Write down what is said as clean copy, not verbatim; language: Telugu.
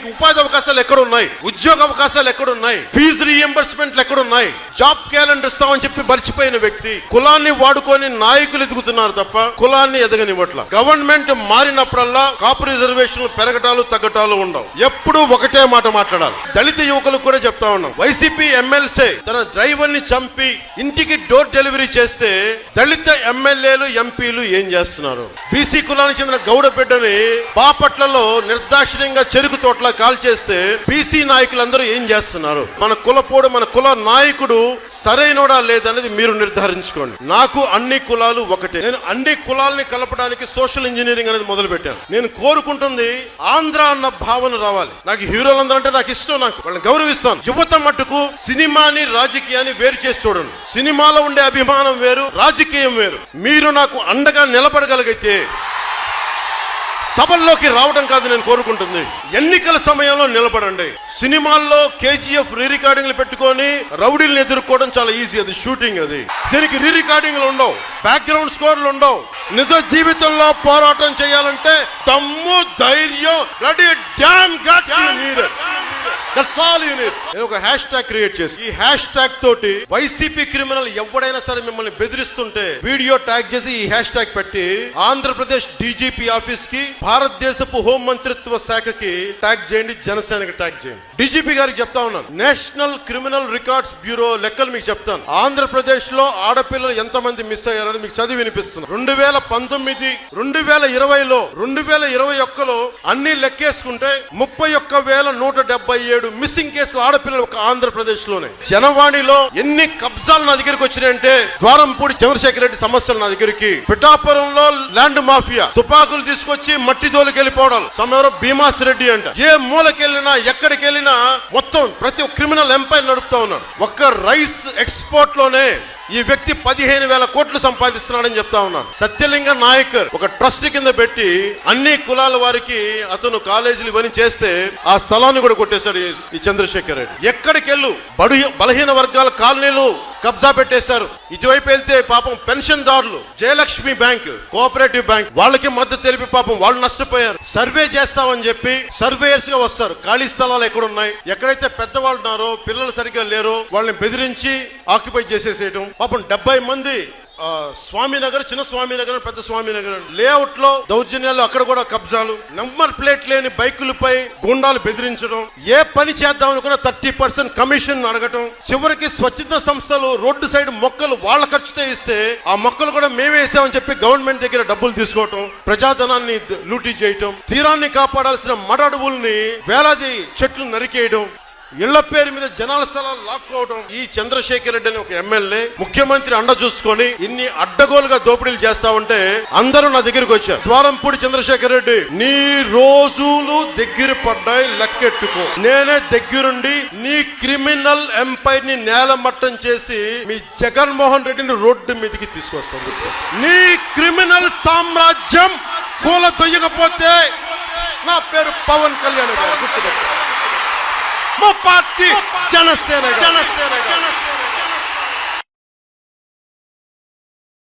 మీకు ఉపాధి అవకాశాలు ఎక్కడున్నాయి? ఉద్యోగ అవకాశాలు ఎక్కడున్నాయి? ఫీజు రీఎంబర్స్మెంట్లు ఎక్కడున్నాయి? జాబ్ క్యాలెండర్ ఇస్తామని చెప్పి మర్చిపోయిన వ్యక్తి కులాన్ని వాడుకొని నాయకులు ఎదుగుతున్నారు తప్ప కులాన్ని ఎదగనివ్వట్ల. గవర్నమెంట్ మారినప్పుడల్లా కాపు రిజర్వేషన్లు పెరగటాలు తగ్గటాలు ఉండవు. ఎప్పుడు ఒకటే మాట మాట్లాడాలి. దళిత యువకులకు కూడా చెప్తా ఉన్నాం, వైసీపీ ఎమ్మెల్సీ తన డ్రైవర్ ని చంపి ఇంటికి డోర్ డెలివరీ చేస్తే దళిత ఎమ్మెల్యేలు ఎంపీలు ఏం చేస్తున్నారు? బీసీ కులానికి చెందిన గౌడ బిడ్డని బాపట్లలో నిర్దాక్షిణ్యంగా చెరుకు తోటలా కాల్ చేస్తే బీసీ నాయకులందరూ ఏం చేస్తున్నారు? మన కులపోడు, మన కుల నాయకుడు సరైనోడా లేదనేది మీరు నిర్ధారించుకోండి. నాకు అన్ని కులాలు ఒకటే. నేను అన్ని కులాలని కలపడానికి సోషల్ ఇంజనీరింగ్ అనేది మొదలు పెట్టాను. నేను కోరుకుంటుంది ఆంధ్ర అన్న భావన రావాలి. నాకు హీరోలందరూ అంటే నాకు ఇష్టం, నాకు వాళ్ళని గౌరవిస్తాను. యువత మట్టుకు సినిమాని రాజకీయాన్ని వేరు చేసి చూడండి. సినిమాలో ఉండే అభిమానం వేరు, రాజకీయం వేరు. మీరు నాకు అండగా నిలబడగలిగితే సభల్లోకి రావడం కాదు నేను కోరుకుంటుంది, ఎన్నికల సమయంలో నిలబడండి. సినిమాల్లో కేజీఎఫ్ రీ రికార్డింగ్లు పెట్టుకొని రౌడీలను ఎదుర్కోవడం చాలా ఈజీ. అది షూటింగ్, అది దీనికి రీ రికార్డింగ్లు ఉండవు, బ్యాక్గ్రౌండ్ స్కోర్లు ఉండవు. నిజ జీవితంలో పోరాటం చేయాలంటే దమ్ము, ధైర్యం, ready, damn guts you need. That's all you need. నేను ఒక హ్యాష్ ట్యాగ్ క్రియేట్ చేసి ఈ హ్యాష్ ట్యాగ్ తోటి వైసీపీ క్రిమినల్ ఎవడైనా సరే మిమ్మల్ని బెదిరిస్తుంటే వీడియో ట్యాగ్ చేసి ఈ హ్యాష్ ట్యాగ్ పెట్టి ఆంధ్రప్రదేశ్ డీజీపీ ఆఫీస్ కి, భారతదేశపు హోం మంత్రిత్వ శాఖకి ట్యాగ్ చేయండి, జనసేనకి ట్యాగ్ చేయండి. డీజీపీ గారికి చెప్తా ఉన్నాను, నేషనల్ క్రిమినల్ రికార్డ్స్ బ్యూరో లెక్కలు మీకు చెప్తాను. ఆంధ్రప్రదేశ్ లో ఆడపిల్లలు ఎంతమంది మిస్ అయ్యారని మీకు చదివి వినిపిస్తున్నాను. 2019, 2020లో 2021లో అన్ని లెక్కేసుకుంటే 31,177 మిస్సింగ్ కేసులు ఆడపిల్లలు ఒక ఆంధ్రప్రదేశ్ లోనే. జనవాణిలో ఎన్ని కబ్జాలు నా దగ్గరికి వచ్చినాయంటే, ద్వారంపూడి చంద్రశేఖర్ రెడ్డి సమస్యలు నా దగ్గరికి, పిఠాపురంలో ల్యాండ్ మాఫియా, తుపాకులు తీసుకొచ్చి మట్టి తోలికి వెళ్ళిపోవడాలు, సమయంలో భీమాస్ రెడ్డి అంట. ఏ మూలకెళ్ళినా ఎక్కడికి వెళ్ళినా మొత్తం ప్రతి ఒక్క క్రిమినల్ ఎంపైర్ నడుపుతా ఉన్నాడు. ఒక్క రైస్ ఎక్స్పోర్ట్ లోనే ఈ వ్యక్తి 15,000 కోట్లు సంపాదిస్తున్నాడని చెప్తా ఉన్నాను. సత్యలింగ నాయక్ ఒక ట్రస్ట్ కింద పెట్టి అన్ని కులాల వారికి అతను కాలేజీలు ఇవన్నీ చేస్తే ఆ స్థలాన్ని కూడా కొట్టేశాడు ఈ చంద్రశేఖర్ రెడ్డి. ఎక్కడికి వెళ్ళు బలహీన వర్గాల కాలనీలు కబ్జా పెట్టేశారు. ఇటువైపు వెళ్తే పాపం పెన్షన్ దారులు, జయలక్ష్మి బ్యాంక్, కోఆపరేటివ్ బ్యాంక్ వాళ్ళకి మద్దతు తెలిపి పాపం వాళ్ళు నష్టపోయారు. సర్వే చేస్తామని చెప్పి సర్వేయర్స్ గా వస్తారు. ఖాళీ స్థలాలు ఎక్కడున్నాయి, ఎక్కడైతే పెద్దవాళ్ళు ఉన్నారో, పిల్లలు సరిగ్గా లేరో వాళ్ళని బెదిరించి ఆక్యుపై చేసేసేయటం. పాపం 70 మంది స్వామినగర్, చిన్న స్వామినగర్, పెద్ద స్వామినగర్ లేఅవుట్ లో దౌర్జన్యాలు, అక్కడ కూడా కబ్జాలు, నంబర్ ప్లేట్ లేని బైకులపై గుండాలు బెదిరించడం, ఏ పని చేద్దామని కూడా 30% కమిషన్ అడగటం. చివరికి స్వచ్ఛత సంస్థలు రోడ్డు సైడ్ మొక్కలు వాళ్ళ ఖర్చుతో ఇస్తే ఆ మొక్కలు కూడా మేమే వేసామని చెప్పి గవర్నమెంట్ దగ్గర డబ్బులు తీసుకోవటం, ప్రజాధనాన్ని లూటీ చేయటం, తీరాన్ని కాపాడాల్సిన మడ అడవుల్ని వేలాది చెట్లు నరికేయడం, ఇళ్ల పేరు మీద జనాల స్థలాలు లాక్కోవడం. ఈ చంద్రశేఖర్ రెడ్డి అని ఒక ఎమ్మెల్యే ముఖ్యమంత్రి అండ చూసుకొని ఇన్ని అడ్డగోలుగా దోపిడీలు చేస్తా ఉంటే అందరూ నా దగ్గరికి వచ్చారు. ద్వారంపూడి చంద్రశేఖర్ రెడ్డి, నీ రోజులు దగ్గర పడ్డాయి, లెక్కెట్టుకో. నేనే దగ్గరుండి నీ క్రిమినల్ ఎంపైర్ ని నేలమట్టం చేసి మీ జగన్మోహన్ రెడ్డిని రోడ్డు మీదకి తీసుకొస్తాను. నీ క్రిమినల్ సామ్రాజ్యం కూల దొయ్యకపోతే నా పేరు పవన్ కళ్యాణ్ గారు. గుర్తుపెట్టు, మా పార్టీ జనసేన.